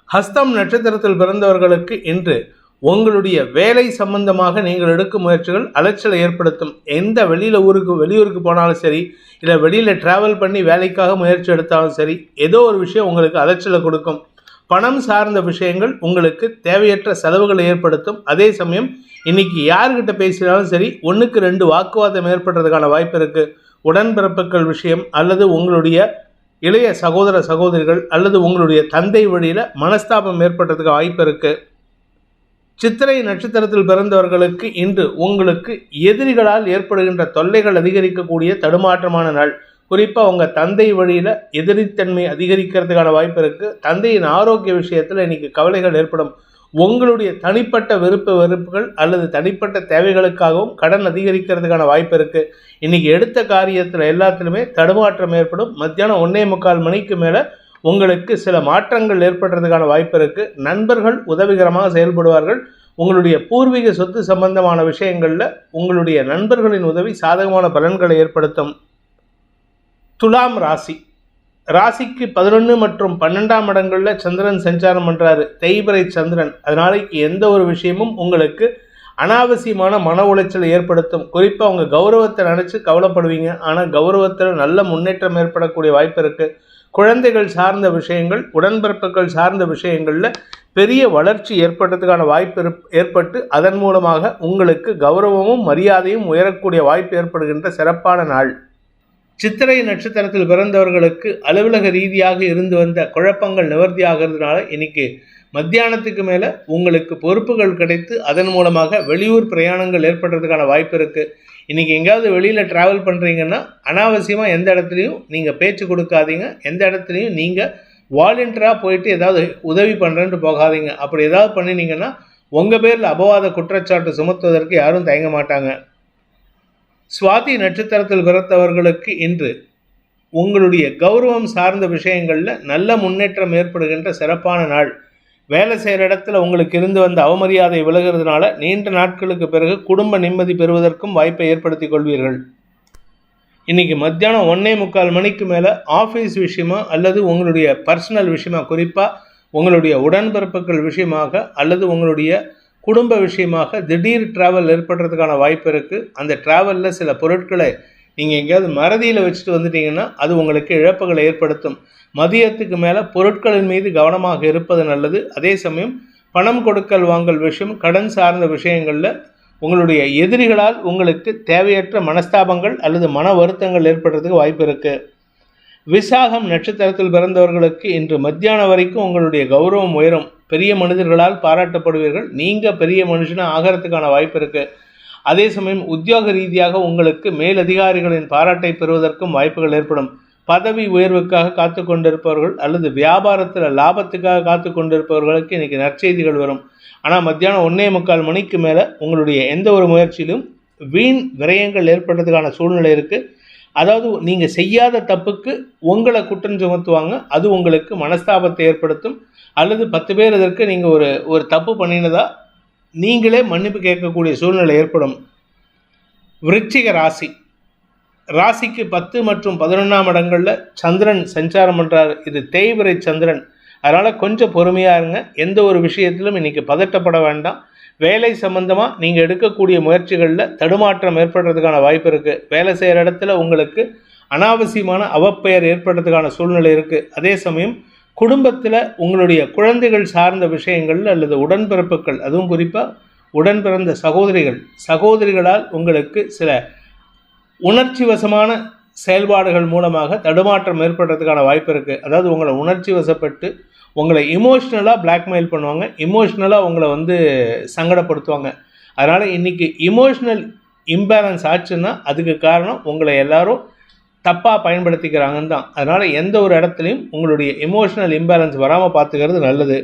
ஹஸ்தம் நட்சத்திரத்தில் பிறந்தவர்களுக்கு இன்று உங்களுடைய வேலை சம்பந்தமாக நீங்கள் எடுக்கும் முயற்சிகள் அலைச்சலை ஏற்படுத்தும். எந்த வெளியூருக்கு போனாலும் சரி, இல்லை வெளியில் ட்ராவல் பண்ணி வேலைக்காக முயற்சி எடுத்தாலும் சரி, ஏதோ ஒரு விஷயம் உங்களுக்கு அலைச்சலை கொடுக்கும். பணம் சார்ந்த விஷயங்கள் உங்களுக்கு தேவையற்ற செலவுகளை ஏற்படுத்தும். அதே சமயம் இன்னைக்கு யார்கிட்ட பேசினாலும் சரி 1க்கு 2 வாக்குவாதம் ஏற்படுறதுக்கான வாய்ப்பு இருக்குது. உடன்பிறப்புகள் விஷயம் அல்லது உங்களுடைய இளைய சகோதர சகோதரிகள் அல்லது உங்களுடைய தந்தை வழியில் மனஸ்தாபம் ஏற்படுறதுக்கு வாய்ப்பு இருக்குது. சித்திரை நட்சத்திரத்தில் பிறந்தவர்களுக்கு இன்று உங்களுக்கு எதிரிகளால் ஏற்படுகின்ற தொல்லைகள் அதிகரிக்கக்கூடிய தடுமாற்றமான நாள். குறிப்பாக உங்கள் தந்தை வழியில் எதிரித்தன்மை அதிகரிக்கிறதுக்கான வாய்ப்பு இருக்குது. தந்தையின் ஆரோக்கிய விஷயத்தில் இன்றைக்கி கவலைகள் ஏற்படும். உங்களுடைய தனிப்பட்ட வெறுப்புகள் அல்லது தனிப்பட்ட தேவைகளுக்காகவும் கடன் அதிகரிக்கிறதுக்கான வாய்ப்பு இருக்குது. இன்றைக்கி எடுத்த காரியத்தில் எல்லாத்திலுமே தடுமாற்றம் ஏற்படும். மத்தியானம் 1:45 மேலே உங்களுக்கு சில மாற்றங்கள் ஏற்படுறதுக்கான வாய்ப்பு இருக்குது. நண்பர்கள் உதவிகரமாக செயல்படுவார்கள். உங்களுடைய பூர்வீக சொத்து சம்பந்தமான விஷயங்களில் உங்களுடைய நண்பர்களின் உதவி சாதகமான பலன்களை ஏற்படுத்தும். துலாம் ராசி, ராசிக்கு 11 மற்றும் 12ஆம் இடங்களில் சந்திரன் சஞ்சாரம் பண்ணுறாரு. தேய்பிறை சந்திரன். அதனால எந்த ஒரு விஷயமும் உங்களுக்கு அனாவசியமான மன உளைச்சலை ஏற்படுத்தும். குறிப்பாக உங்கள் கௌரவத்தை நினச்சி கவலைப்படுவீங்க. ஆனால் கௌரவத்தில் நல்ல முன்னேற்றம் ஏற்படக்கூடிய வாய்ப்பு இருக்குது. குழந்தைகள் சார்ந்த விஷயங்கள், உடன்பிறப்புகள் சார்ந்த விஷயங்களில் பெரிய வளர்ச்சி ஏற்படுறதுக்கான வாய்ப்பு ஏற்பட்டு அதன் மூலமாக உங்களுக்கு கௌரவமும் மரியாதையும் உயரக்கூடிய வாய்ப்பு ஏற்படுகின்ற சிறப்பான நாள். சித்திரை நட்சத்திரத்தில் பிறந்தவர்களுக்கு அலுவலக ரீதியாக இருந்து வந்த குழப்பங்கள் நிவர்த்தி ஆகிறதுனால இன்னைக்கு மத்தியானத்துக்கு மேலே உங்களுக்கு பொறுப்புகள் கிடைத்து அதன் மூலமாக வெளியூர் பிரயாணங்கள் ஏற்படுறதுக்கான வாய்ப்பு இருக்குது. இன்றைக்கி எங்கேயாவது வெளியில் ட்ராவல் பண்ணுறீங்கன்னா அனாவசியமாக எந்த இடத்துலையும் நீங்கள் பேச்சு கொடுக்காதீங்க. எந்த இடத்துலையும் நீங்கள் வாலண்டியராக போயிட்டு ஏதாவது உதவி பண்ணுறேன்ட்டு போகாதீங்க. அப்படி ஏதாவது பண்ணினீங்கன்னா உங்கள் பேரில் அபவாத குற்றச்சாட்டு சுமத்துவதற்கு யாரும் தயங்க மாட்டாங்க. சுவாதி நட்சத்திரத்தில் பிறந்தவர்களுக்கு இன்று உங்களுடைய கௌரவம் சார்ந்த விஷயங்களில் நல்ல முன்னேற்றம் ஏற்படுகின்ற சிறப்பான நாள். வேலை செய்கிற இடத்துல உங்களுக்கு இருந்து வந்த அவமரியாதை விலகிறதுனால நீண்ட நாட்களுக்கு பிறகு குடும்ப நிம்மதி பெறுவதற்கும் வாய்ப்பை ஏற்படுத்தி கொள்வீர்கள். இன்றைக்கி மத்தியானம் 1:45 மணிக்கு மேலே ஆஃபீஸ் விஷயமா அல்லது உங்களுடைய பர்சனல் விஷயமா, குறிப்பாக உங்களுடைய உடன்பிறப்புகள் விஷயமாக அல்லது உங்களுடைய குடும்ப விஷயமாக திடீர் ட்ராவல் ஏற்படுறதுக்கான வாய்ப்பு இருக்குது. அந்த ட்ராவலில் சில பொருட்களை நீங்கள் எங்கேயாவது மறதியில் வச்சுட்டு வந்துட்டீங்கன்னா அது உங்களுக்கு இழப்புகளை ஏற்படுத்தும். மதியத்துக்கு மேலே பொருட்களின் மீது கவனமாக இருப்பது நல்லது. அதே சமயம் பணம் கொடுக்கல் வாங்கல் விஷயம், கடன் சார்ந்த விஷயங்களில் உங்களுடைய எதிரிகளால் உங்களுக்கு தேவையற்ற மனஸ்தாபங்கள் அல்லது மன வருத்தங்கள் ஏற்படுறதுக்கு வாய்ப்பு இருக்குது. விசாகம் நட்சத்திரத்தில் பிறந்தவர்களுக்கு இன்று மத்தியானம் வரைக்கும் உங்களுடைய கௌரவம் உயரும். பெரிய மனிதர்களால் பாராட்டப்படுவீர்கள். நீங்கள் பெரிய மனுஷனாக ஆகிறதுக்கான வாய்ப்பு இருக்குது. அதே சமயம் உத்தியோக ரீதியாக உங்களுக்கு மேலதிகாரிகளின் பாராட்டை பெறுவதற்கும் வாய்ப்புகள் ஏற்படும். பதவி உயர்வுக்காக காத்து கொண்டிருப்பவர்கள் அல்லது வியாபாரத்தில் லாபத்துக்காக காத்து கொண்டிருப்பவர்களுக்கு இன்றைக்கி நற்செய்திகள் வரும். ஆனால் மத்தியானம் 1:45 மணிக்கு மேலே உங்களுடைய எந்த ஒரு முயற்சியிலும் வீண் விரயங்கள் ஏற்படுறதுக்கான சூழ்நிலை இருக்குது. அதாவது நீங்கள் செய்யாத தப்புக்கு உங்களை குற்றம் சுமத்துவாங்க. அது உங்களுக்கு மனஸ்தாபத்தை ஏற்படுத்தும். அல்லது 10 பேர் இதற்கு நீங்கள் ஒரு தப்பு பண்ணினதா நீங்களே மன்னிப்பு கேட்கக்கூடிய சூழ்நிலை ஏற்படும். விருச்சிக ராசிக்கு 10 மற்றும் 11ஆம் இடங்களில் சந்திரன் சஞ்சாரம் பண்ணுறாரு. இது தேய்பிறை சந்திரன். அதனால் கொஞ்சம் பொறுமையாக இருங்க. எந்த ஒரு விஷயத்திலும் இன்றைக்கி பதட்டப்பட வேண்டாம். வேலை சம்பந்தமாக நீங்கள் எடுக்கக்கூடிய முயற்சிகளில் தடுமாற்றம் ஏற்படுறதுக்கான வாய்ப்பு இருக்குது. வேலை செய்கிற இடத்துல உங்களுக்கு அனாவசியமான அவப்பெயர் ஏற்படுறதுக்கான சூழ்நிலை இருக்குது. அதே சமயம் குடும்பத்தில் உங்களுடைய குழந்தைகள் சார்ந்த விஷயங்கள் அல்லது உடன்பிறப்புகள், அதுவும் குறிப்பாக உடன் பிறந்த சகோதரிகளால் உங்களுக்கு சில உணர்ச்சி வசமான செயல்பாடுகள் மூலமாக தடுமாற்றம் ஏற்படுறதுக்கான வாய்ப்பு இருக்குது. அதாவது உங்களை உணர்ச்சி வசப்பட்டு உங்களை இமோஷ்னலாக பிளாக்மெயில் பண்ணுவாங்க. இமோஷ்னலாக உங்களை சங்கடப்படுத்துவாங்க. அதனால் இன்றைக்கி இமோஷ்னல் இம்பேலன்ஸ் ஆச்சுன்னா அதுக்கு காரணம் உங்களை எல்லாரும் தப்பாக பயன்படுத்திக்கிறாங்கன்னு தான். அதனால் எந்த ஒரு இடத்துலையும் உங்களுடைய இமோஷ்னல் இம்பேலன்ஸ் வராமல் பார்த்துக்கிறது நல்லது.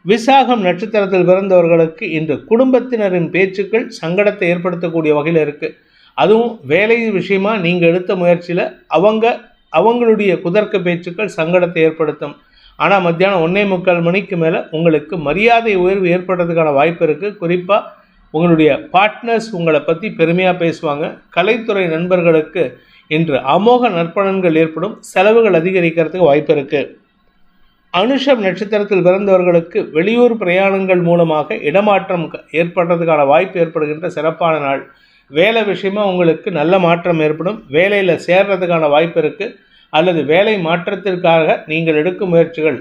விசாகம் நட்சத்திரத்தில் பிறந்தவர்களுக்கு இன்று குடும்பத்தினரின் பேச்சுக்கள் சங்கடத்தை ஏற்படுத்தக்கூடிய வகையில் இருக்குது. அதுவும் வேலை விஷயமா நீங்கள் எடுத்த முயற்சியில் அவங்களுடைய குதர்க்க பேச்சுக்கள் சங்கடத்தை ஏற்படுத்தும். ஆனால் மத்தியானம் 1:45 மணிக்கு மேலே உங்களுக்கு மரியாதை உயர்வு ஏற்படுறதுக்கான வாய்ப்பு இருக்குது. குறிப்பாக உங்களுடைய பார்ட்னர்ஸ் உங்களை பற்றி பெருமையாக பேசுவாங்க. கலைத்துறை நண்பர்களுக்கு இன்று அமோக நற்பலன்கள் ஏற்படும். செலவுகள் அதிகரிக்கிறதுக்கு வாய்ப்பு இருக்குது. அனுஷம் நட்சத்திரத்தில் பிறந்தவர்களுக்கு வெளியூர் பிரயாணங்கள் மூலமாக இடமாற்றம் ஏற்படுறதுக்கான வாய்ப்பு ஏற்படுகின்ற சிறப்பான நாள். வேலை விஷயமா உங்களுக்கு நல்ல மாற்றம் ஏற்படும். வேலையில் சேர்றதுக்கான வாய்ப்பு இருக்குது. அல்லது வேலை மாற்றத்திற்காக நீங்கள் எடுக்கும் முயற்சிகள்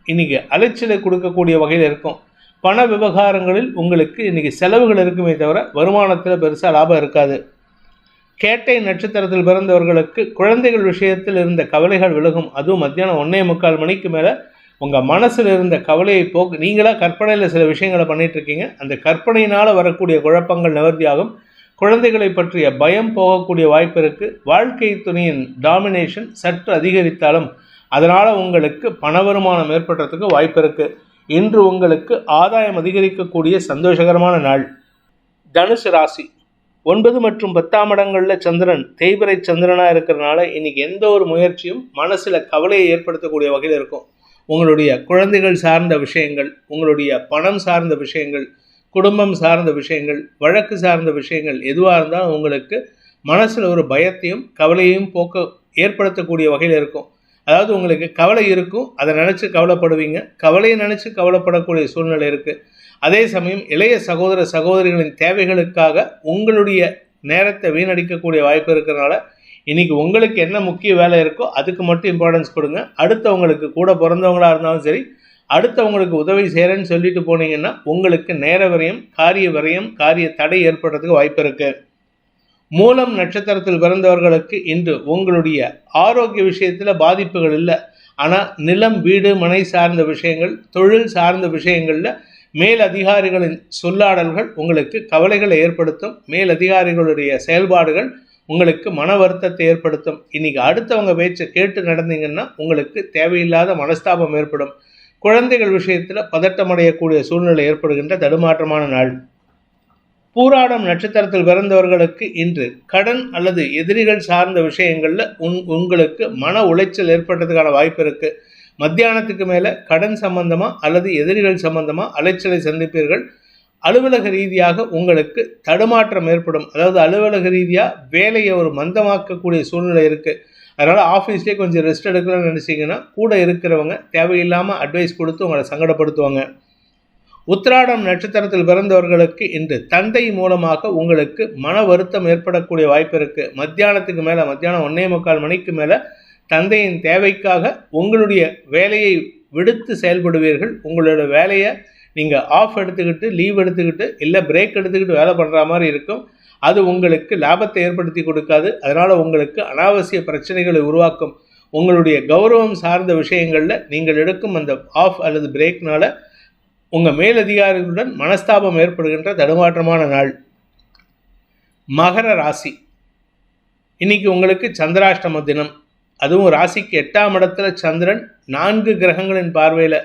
இன்றைக்கி அலைச்சலை கொடுக்கக்கூடிய வகையில் இருக்கும். பண விவகாரங்களில் உங்களுக்கு இன்றைக்கி செலவுகள் இருக்குமே தவிர வருமானத்தில் பெருசாக லாபம் இருக்காது. கேட்டை நட்சத்திரத்தில் பிறந்தவர்களுக்கு குழந்தைகள் விஷயத்தில் இருந்த கவலைகள் விலகும். அதுவும் மத்தியானம் 1:45 மணிக்கு மேலே உங்கள் மனசில் இருந்த கவலையை நீங்களாக கற்பனையில் சில விஷயங்களை பண்ணிகிட்ருக்கீங்க. அந்த கற்பனையினால் வரக்கூடிய குழப்பங்கள் நிவர்த்தியாகும். குழந்தைகளை பற்றிய பயம் போகக்கூடிய வாய்ப்பு இருக்குது. வாழ்க்கை துணையின் டாமினேஷன் சற்று அதிகரித்தாலும் அதனால் உங்களுக்கு பண வருமானம் ஏற்படுறதுக்கு வாய்ப்பு இருக்குது. இன்று உங்களுக்கு ஆதாயம் அதிகரிக்கக்கூடிய சந்தோஷகரமான நாள். தனுசு ராசி 9 மற்றும் 10ஆம் இடங்களில் சந்திரன் தேய்பிறை சந்திரனாக இருக்கிறனால இன்றைக்கி எந்த ஒரு முயற்சியும் மனசில் கவலையை ஏற்படுத்தக்கூடிய வகையில் இருக்கும். உங்களுடைய குழந்தைகள் சார்ந்த விஷயங்கள், உங்களுடைய பணம் சார்ந்த விஷயங்கள், குடும்பம் சார்ந்த விஷயங்கள், வழக்கு சார்ந்த விஷயங்கள் எதுவாக இருந்தாலும் உங்களுக்கு மனசில் ஒரு பயத்தையும் கவலையையும் ஏற்படுத்தக்கூடிய வகையில் இருக்கும். அதாவது உங்களுக்கு கவலை இருக்கும், அதை நினச்சி கவலைப்படுவீங்க, கவலையை நினச்சி கவலைப்படக்கூடிய சூழ்நிலை இருக்குது. அதே சமயம் இளைய சகோதர சகோதரிகளின் தேவைகளுக்காக உங்களுடைய நேரத்தை வீணடிக்கக்கூடிய வாய்ப்பு இருக்கிறனால இன்றைக்கி உங்களுக்கு என்ன முக்கிய வேலை இருக்கோ அதுக்கு மட்டும் இம்பார்ட்டன்ஸ் கொடுங்க. அடுத்தவங்களுக்கு கூட பிறந்தவங்களாக இருந்தாலும் சரி, அடுத்தவங்களுக்கு உதவி செய்கிறேன்னு சொல்லிட்டு போனீங்கன்னா உங்களுக்கு நேர விரயம், காரிய தடை ஏற்படுறதுக்கு வாய்ப்பு இருக்குது. மூலம் நட்சத்திரத்தில் பிறந்தவர்களுக்கு இன்று உங்களுடைய ஆரோக்கிய விஷயத்தில் பாதிப்புகள் இல்லை. ஆனால் நிலம், வீடு, மனை சார்ந்த விஷயங்கள், தொழில் சார்ந்த விஷயங்களில் மேல் அதிகாரிகளின் சொல்லாடல்கள் உங்களுக்கு கவலைகளை ஏற்படுத்தும். மேல் அதிகாரிகளுடைய செயல்பாடுகள் உங்களுக்கு மன வருத்தத்தை ஏற்படுத்தும். இன்றைக்கி அடுத்தவங்க பேச்சை கேட்டு நடந்தீங்கன்னா உங்களுக்கு தேவையில்லாத மனஸ்தாபம் ஏற்படும். குழந்தைகள் விஷயத்தில் பதட்டமடையக்கூடிய சூழ்நிலை ஏற்படுகின்ற தடுமாற்றமான நாள். பூராடம் நட்சத்திரத்தில் பிறந்தவர்களுக்கு இன்று கடன் அல்லது எதிரிகள் சார்ந்த விஷயங்களில் உங்களுக்கு மன உளைச்சல் ஏற்படுறதுக்கான வாய்ப்பு இருக்குது. மத்தியானத்துக்கு மேலே கடன் சம்பந்தமாக அல்லது எதிரிகள் சம்பந்தமாக அலைச்சலை சந்திப்பீர்கள். அலுவலக ரீதியாக உங்களுக்கு தடுமாற்றம் ஏற்படும். அதாவது அலுவலக ரீதியாக வேலையை ஒரு மந்தமாக்கக்கூடிய சூழ்நிலை இருக்குது. அதனால் ஆஃபீஸ்லேயே கொஞ்சம் ரெஸ்ட் எடுக்கலாம்னு நினச்சிங்கன்னா கூட இருக்கிறவங்க தேவையில்லாமல் அட்வைஸ் கொடுத்து உங்களை சங்கடப்படுத்துவாங்க. உத்திராடம் நட்சத்திரத்தில் பிறந்தவர்களுக்கு இன்று தந்தை மூலமாக உங்களுக்கு மன வருத்தம் ஏற்படக்கூடிய வாய்ப்பு இருக்குது. மத்தியானத்துக்கு மேலே, மத்தியானம் 1:45 மணிக்கு மேலே தந்தையின் தேவைக்காக உங்களுடைய வேலையை விடுத்து செயல்படுவீர்கள். உங்களோட வேலையை நீங்கள் ஆஃப் எடுத்துக்கிட்டு, லீவ் எடுத்துக்கிட்டு, இல்லை பிரேக் எடுத்துக்கிட்டு வேலை பண்ணுற மாதிரி இருக்கும். அது உங்களுக்கு லாபத்தை ஏற்படுத்தி கொடுக்காது. அதனால் உங்களுக்கு அனாவசிய பிரச்சனைகளை உருவாக்கும். உங்களுடைய கௌரவம் சார்ந்த விஷயங்களில் நீங்கள் எடுக்கும் அந்த ஆஃப் அல்லது பிரேக்னால உங்கள் மேலதிகாரிகளுடன் மனஸ்தாபம் ஏற்படுகின்ற தடுமாற்றமான நாள். மகர ராசி, இன்னைக்கு உங்களுக்கு சந்திராஷ்டம தினம். அதுவும் ராசிக்கு 8ஆம் இடத்துல சந்திரன் 4 கிரகங்களின் பார்வையில்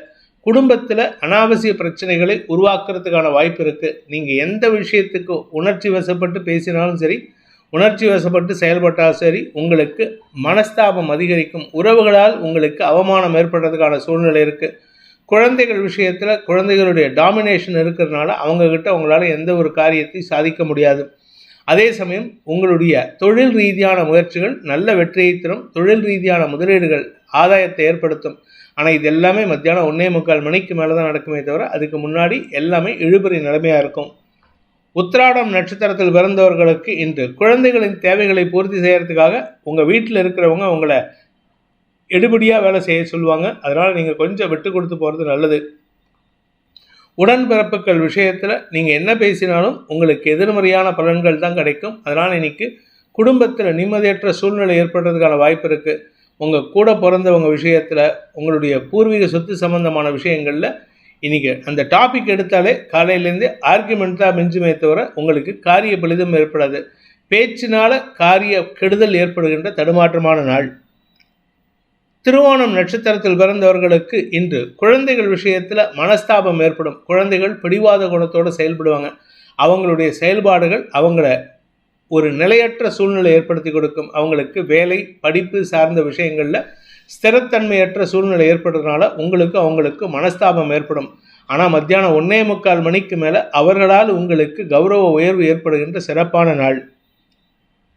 குடும்பத்தில் அனாவசிய பிரச்சனைகளை உருவாக்குறதுக்கான வாய்ப்பு இருக்குது. நீங்கள் எந்த விஷயத்துக்கு உணர்ச்சி வசப்பட்டு பேசினாலும் சரி, உணர்ச்சி வசப்பட்டு செயல்பட்டாலும் சரி, உங்களுக்கு மனஸ்தாபம் அதிகரிக்கும். உறவுகளால் உங்களுக்கு அவமானம் ஏற்படுறதுக்கான சூழ்நிலை இருக்குது. குழந்தைகள் விஷயத்தில் குழந்தைகளுடைய டாமினேஷன் இருக்கிறதுனால அவங்கக்கிட்ட உங்களால் எந்த ஒரு காரியத்தையும் சாதிக்க முடியாது. அதே சமயம் உங்களுடைய தொழில் ரீதியான முயற்சிகள் நல்ல வெற்றியை தரும். தொழில் ரீதியான முதலீடுகள் ஆதாயத்தை ஏற்படுத்தும். ஆனால் இது எல்லாமே மத்தியானம் 1:45 மணிக்கு மேலே தான் நடக்குமே தவிர அதுக்கு முன்னாடி எல்லாமே இழுபறி நிலைமையாக இருக்கும். உத்திராடம் நட்சத்திரத்தில் பிறந்தவர்களுக்கு இன்று குழந்தைகளின் தேவைகளை பூர்த்தி செய்கிறதுக்காக உங்கள் வீட்டில் இருக்கிறவங்க உங்களை எடுபடியாக வேலை செய்ய சொல்லுவாங்க. அதனால் நீங்கள் கொஞ்சம் விட்டு கொடுத்து போகிறது நல்லது. உடன்பிறப்புகள் விஷயத்தில் நீங்கள் என்ன பேசினாலும் உங்களுக்கு எதிர்மறையான பலன்கள் தான் கிடைக்கும். அதனால் இன்றைக்கி குடும்பத்தில் நிம்மதியற்ற சூழ்நிலை ஏற்படுறதுக்கான வாய்ப்பு இருக்குது. உங்கள் கூட பிறந்தவங்க விஷயத்தில், உங்களுடைய பூர்வீக சொத்து சம்பந்தமான விஷயங்களில் இன்றைக்கி அந்த டாபிக் எடுத்தாலே காலையிலேருந்து ஆர்குமெண்ட் தான் மிஞ்சுமே தவிர உங்களுக்கு காரிய பலிதம் ஏற்படாது. பேச்சினால் காரிய கெடுதல் ஏற்படுகின்ற தடுமாற்றமான நாள். திருவோணம் நட்சத்திரத்தில் பிறந்தவர்களுக்கு இன்று குழந்தைகள் விஷயத்தில் மனஸ்தாபம் ஏற்படும். குழந்தைகள் பிடிவாத குணத்தோடு செயல்படுவாங்க. அவங்களுடைய செயல்பாடுகள் அவங்கள ஒரு நிலையற்ற சூழ்நிலை ஏற்படுத்தி கொடுக்கும். அவங்களுக்கு வேலை, படிப்பு சார்ந்த விஷயங்களில் ஸ்திரத்தன்மையற்ற சூழ்நிலை ஏற்படுறதுனால அவங்களுக்கு மனஸ்தாபம் ஏற்படும். ஆனால் மத்தியானம் 1:45 மணிக்கு மேலே அவர்களால் உங்களுக்கு கௌரவ உயர்வு ஏற்படுகின்ற சிறப்பான நாள்.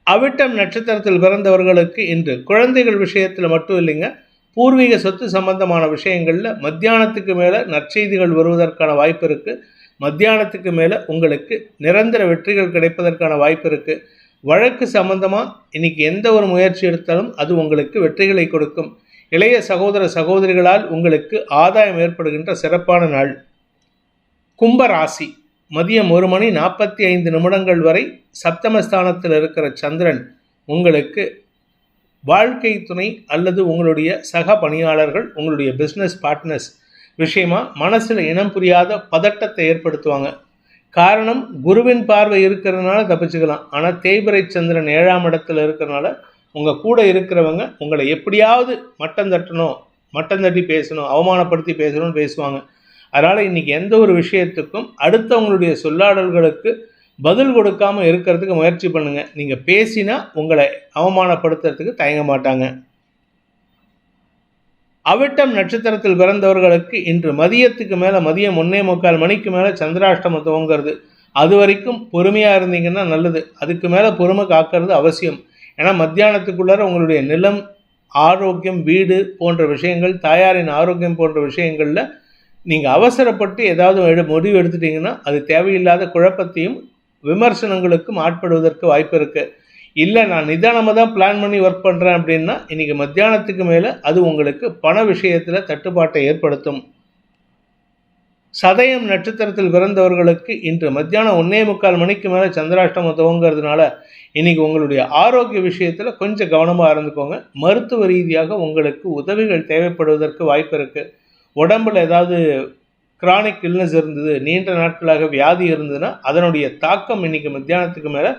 அவிட்டம் நட்சத்திரத்தில் பிறந்தவர்களுக்கு இன்று குழந்தைகள் விஷயத்தில் மட்டும் இல்லைங்க, பூர்வீக சொத்து சம்பந்தமான விஷயங்களில் மத்தியானத்துக்கு மேலே நற்செய்திகள் வருவதற்கான வாய்ப்பு இருக்குது. மத்தியானத்துக்கு மேலே உங்களுக்கு நிரந்தர வெற்றிகள் கிடைப்பதற்கான வாய்ப்பு இருக்குது. வழக்கு சம்பந்தமாக இன்றைக்கி எந்த ஒரு முயற்சி எடுத்தாலும் அது உங்களுக்கு வெற்றிகளை கொடுக்கும். இளைய சகோதர சகோதரிகளால் உங்களுக்கு ஆதாயம் ஏற்படுகின்ற சிறப்பான நாள். கும்பராசி, மதியம் 1:45 வரை சப்தமஸ்தானத்தில் இருக்கிற சந்திரன் உங்களுக்கு வாழ்க்கை துணை அல்லது உங்களுடைய சக பணியாளர்கள், உங்களுடைய பிஸ்னஸ் பார்ட்னர்ஸ் விஷயமா மனசில் இனம் புரியாத பதட்டத்தை ஏற்படுத்துவாங்க. காரணம், குருவின் பார்வை இருக்கிறதுனால தப்பிச்சுக்கலாம். ஆனால் தேய்பிறை சந்திரன் 7ஆம் இடத்துல இருக்கிறதுனால உங்கள் கூட இருக்கிறவங்க உங்களை எப்படியாவது மட்டம் தட்டி பேசணும், அவமானப்படுத்தி பேசணும்னு பேசுவாங்க. அதனால் இன்றைக்கி எந்த ஒரு விஷயத்துக்கும் அடுத்தவங்களுடைய சொல்லாடல்களுக்கு பதில் கொடுக்காமல் இருக்கிறதுக்கு முயற்சி பண்ணுங்கள். நீங்கள் பேசினா உங்களை அவமானப்படுத்துறதுக்கு தயங்க மாட்டாங்க. அவிட்டம் நட்சத்திரத்தில் பிறந்தவர்களுக்கு இன்று மதியத்துக்கு மேலே, மதியம் 1:45 மணிக்கு மேலே சந்திராஷ்டமம் துவங்கிறது. அது வரைக்கும் பொறுமையாக இருந்தீங்கன்னா நல்லது. அதுக்கு மேலே பொறுமை காக்கிறது அவசியம். ஏன்னா மத்தியானத்துக்குள்ளார உங்களுடைய நிலம், ஆரோக்கியம், வீடு போன்ற விஷயங்கள், தாயாரின் ஆரோக்கியம் போன்ற விஷயங்களில் நீங்கள் அவசரப்பட்டு ஏதாவது முடிவு எடுத்துட்டிங்கன்னா அது தேவையில்லாத குழப்பத்தையும் விமர்சனங்களுக்கும் ஆட்படுவதற்கு வாய்ப்பு இருக்குது. இல்லை நான் நிதானமாக தான் பிளான் பண்ணி ஒர்க் பண்ணுறேன் அப்படின்னா இன்றைக்கி மத்தியானத்துக்கு மேலே அது உங்களுக்கு பண விஷயத்தில் தட்டுப்பாட்டை ஏற்படுத்தும். சதயம் நட்சத்திரத்தில் பிறந்தவர்களுக்கு இன்று மத்தியானம் 1:45 மணிக்கு மேலே சந்திராஷ்டமம் துவங்கிறதுனால இன்றைக்கி உங்களுடைய ஆரோக்கிய விஷயத்தில் கொஞ்சம் கவனமாக இருந்துக்கோங்க. மருத்துவ ரீதியாக உங்களுக்கு உதவிகள் தேவைப்படுவதற்கு வாய்ப்பு இருக்குது. உடம்பில் ஏதாவது கிரானிக் இல்னஸ் இருந்தது, நீண்ட நாட்களாக வியாதி இருந்ததுன்னா அதனுடைய தாக்கம் இன்றைக்கி மத்தியானத்துக்கு மேலே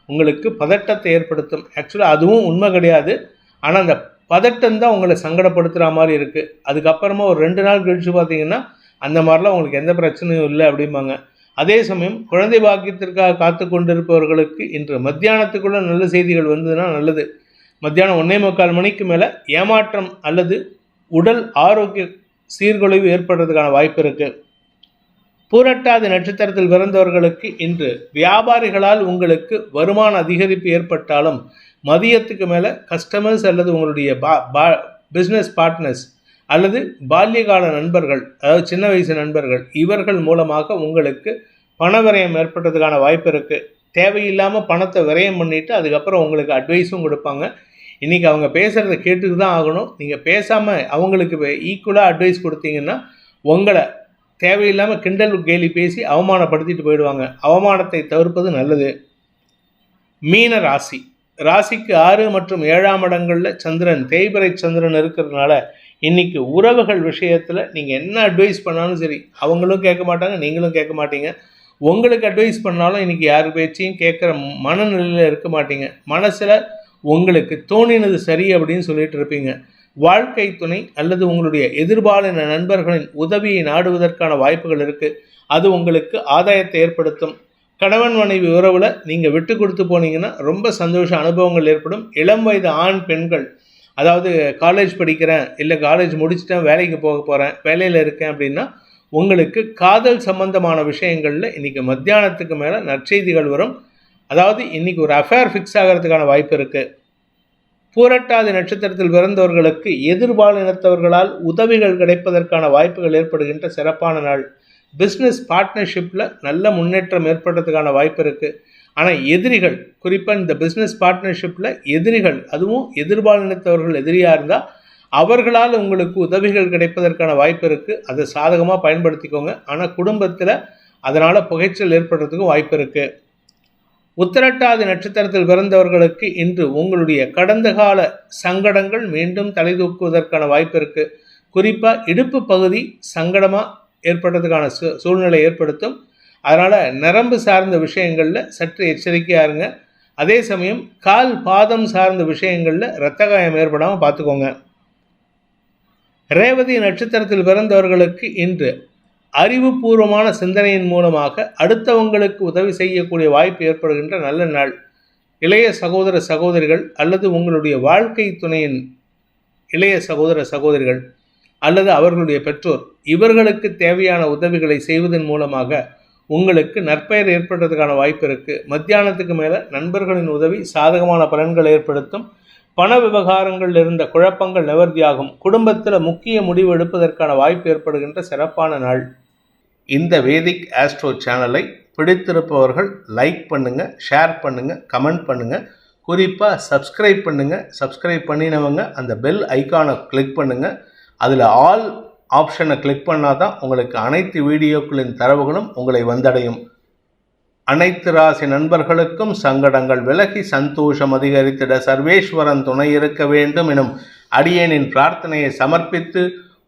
உங்களுக்கு பதட்டத்தை ஏற்படுத்தும். ஆக்சுவலாக அதுவும் உண்மை கிடையாது, ஆனால் அந்த பதட்டம் தான் உங்களை சங்கடப்படுத்துகிற மாதிரி இருக்குது. அதுக்கப்புறமா ஒரு 2 நாள் கழித்து பார்த்தீங்கன்னா அந்த மாதிரிலாம் உங்களுக்கு எந்த பிரச்சனையும் இல்லை அப்படிம்பாங்க. அதே சமயம் குழந்தை பாக்கியத்திற்காக காத்து கொண்டிருப்பவர்களுக்கு இன்று மத்தியானத்துக்குள்ளே நல்ல செய்திகள் வந்ததுன்னா நல்லது. மத்தியானம் 1:45 மணிக்கு மேலே ஏமாற்றம் அல்லது உடல் ஆரோக்கிய சீர்குலைவு ஏற்படுறதுக்கான வாய்ப்பு இருக்குது. பூரட்டாதி நட்சத்திரத்தில் பிறந்தவர்களுக்கு இன்று வியாபாரிகளால் உங்களுக்கு வருமான அதிகரிப்பு ஏற்பட்டாலும் மதியத்துக்கு மேலே கஸ்டமர்ஸ் அல்லது உங்களுடைய பிஸ்னஸ் பார்ட்னர்ஸ் அல்லது பால்யகால நண்பர்கள், அதாவது சின்ன வயசு நண்பர்கள், இவர்கள் மூலமாக உங்களுக்கு பண விரயம் ஏற்படுறதுக்கான வாய்ப்பு இருக்குது. தேவையில்லாமல் பணத்தை விரயம் பண்ணிவிட்டு அதுக்கப்புறம் உங்களுக்கு அட்வைஸும் கொடுப்பாங்க. இன்றைக்கி அவங்க பேசுகிறத கேட்டுட்டு தான் ஆகணும். நீங்கள் பேசாமல் அவங்களுக்கு ஈக்குவலாக அட்வைஸ் கொடுத்தீங்கன்னா உங்களை தேவையில்லாமல் கிண்டல் கேலி பேசி அவமானப்படுத்திட்டு போயிடுவாங்க. அவமானத்தை தவிர்ப்பது நல்லது. மீன ராசிக்கு 6 மற்றும் 7ஆம் இடங்களில் சந்திரன், தேய்பிறை சந்திரன் இருக்கிறதுனால இன்றைக்கி உறவுகள் விஷயத்தில் நீங்கள் என்ன அட்வைஸ் பண்ணாலும் சரி அவங்களும் கேட்க மாட்டாங்க, நீங்களும் கேட்க மாட்டீங்க. உங்களுக்கு அட்வைஸ் பண்ணாலும் இன்றைக்கி யார் பேச்சையும் கேட்குற மனநிலையில் இருக்க மாட்டீங்க. மனசில் உங்களுக்கு தோணினது சரி அப்படின்னு சொல்லிட்டு இருப்பீங்க. வாழ்க்கை துணை அல்லது உங்களுடைய எதிர்பாலின நண்பர்களின் உதவியை நாடுவதற்கான வாய்ப்புகள் இருக்குது. அது உங்களுக்கு ஆதாயத்தை ஏற்படுத்தும். கணவன் மனைவி உறவில் நீங்கள் விட்டு கொடுத்து போனீங்கன்னா ரொம்ப சந்தோஷ அனுபவங்கள் ஏற்படும். இளம் வயது ஆண் பெண்கள், அதாவது காலேஜ் படிக்கிறேன், இல்லை காலேஜ் முடிச்சுட்டேன், வேலைக்கு போக போகிறேன், வேலையில் இருக்கேன் அப்படின்னா உங்களுக்கு காதல் சம்பந்தமான விஷயங்களில் இன்றைக்கி மத்தியானத்துக்கு மேலே நற்செய்திகள் வரும். அதாவது இன்றைக்கி ஒரு அஃபேர் ஃபிக்ஸ் ஆகிறதுக்கான வாய்ப்பு இருக்குது. பூரட்டாதி நட்சத்திரத்தில் பிறந்தவர்களுக்கு எதிர்பாலினத்தவர்களால் உதவிகள் கிடைப்பதற்கான வாய்ப்புகள் ஏற்படுகின்ற சிறப்பான நாள். பிஸ்னஸ் பார்ட்னர்ஷிப்பில் நல்ல முன்னேற்றம் ஏற்படுறதுக்கான வாய்ப்பு இருக்குது. ஆனால் எதிரிகள், குறிப்பாக இந்த பிஸ்னஸ் பார்ட்னர்ஷிப்பில் எதிரிகள், அதுவும் எதிர்பாலினத்தவர்கள் எதிரியாக இருந்தால் அவர்களால் உங்களுக்கு உதவிகள் கிடைப்பதற்கான வாய்ப்பு இருக்குது. அதை சாதகமாக பயன்படுத்திக்கோங்க. ஆனால் குடும்பத்தில் அதனால் புகைச்சல் ஏற்படுறதுக்கும் வாய்ப்பு இருக்குது. உத்திரட்டாதி நட்சத்திரத்தில் பிறந்தவர்களுக்கு இன்று உங்களுடைய கடந்த கால சங்கடங்கள் மீண்டும் தலை தூக்குவதற்கான வாய்ப்பு இருக்குது. குறிப்பாக இடுப்பு பகுதி சங்கடமாக ஏற்படுறதுக்கான சூழ்நிலை ஏற்படுத்தும். அதனால் நரம்பு சார்ந்த விஷயங்களில் சற்று எச்சரிக்கையாக இருங்க. அதே சமயம் கால் பாதம் சார்ந்த விஷயங்களில் இரத்த காயம் ஏற்படாமல் பார்த்துக்கோங்க. ரேவதி நட்சத்திரத்தில் பிறந்தவர்களுக்கு இன்று அறிவுபூர்வமான சிந்தனையின் மூலமாக அடுத்தவங்களுக்கு உதவி செய்யக்கூடிய வாய்ப்பு ஏற்படுகின்ற நல்ல நாள். இளைய சகோதர சகோதரிகள் அல்லது உங்களுடைய வாழ்க்கை துணையின் இளைய சகோதர சகோதரிகள் அல்லது அவர்களுடைய பெற்றோர், இவர்களுக்கு தேவையான உதவிகளை செய்வதன் மூலமாக உங்களுக்கு நற்பெயர் ஏற்படுறதுக்கான வாய்ப்பு இருக்குது. மத்தியானத்துக்கு மேலே நண்பர்களின் உதவி சாதகமான பலன்களை ஏற்படுத்தும். பண விவகாரங்கள் இருந்த குழப்பங்கள் நிவர்த்தியாகும். குடும்பத்தில் முக்கிய முடிவு எடுப்பதற்கான வாய்ப்பு ஏற்படுகின்ற சிறப்பான நாள். இந்த வேதிக் ஆஸ்ட்ரோ சேனலை பிடித்திருப்பவர்கள் லைக் பண்ணுங்கள், ஷேர் பண்ணுங்கள், கமெண்ட் பண்ணுங்கள். குறிப்பாக சப்ஸ்கிரைப் பண்ணுங்கள். சப்ஸ்கிரைப் பண்ணினவங்க அந்த பெல் ஐக்கானை கிளிக் பண்ணுங்கள். அதில் ஆல் ஆப்ஷனை கிளிக் பண்ணால் தான் உங்களுக்கு அனைத்து வீடியோக்களின் தரவுகளும் உங்களை வந்தடையும். அனைத்து ராசி நண்பர்களுக்கும் சங்கடங்கள் விலகி சந்தோஷம் அதிகரித்திட சர்வேஸ்வரன் துணை இருக்க வேண்டும் எனும் அடியேனின் பிரார்த்தனையை சமர்ப்பித்து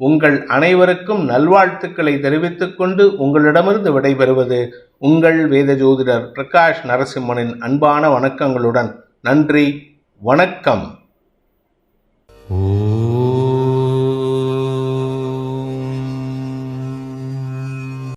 உங்கள் அனைவருக்கும் நல்வாழ்த்துக்களை தெரிவித்துக் கொண்டு உங்களிடமிருந்து விடைபெறுவது உங்கள் வேத ஜோதிடர் பிரகாஷ் நரசிம்மனின் அன்பான வணக்கங்களுடன். நன்றி, வணக்கம்.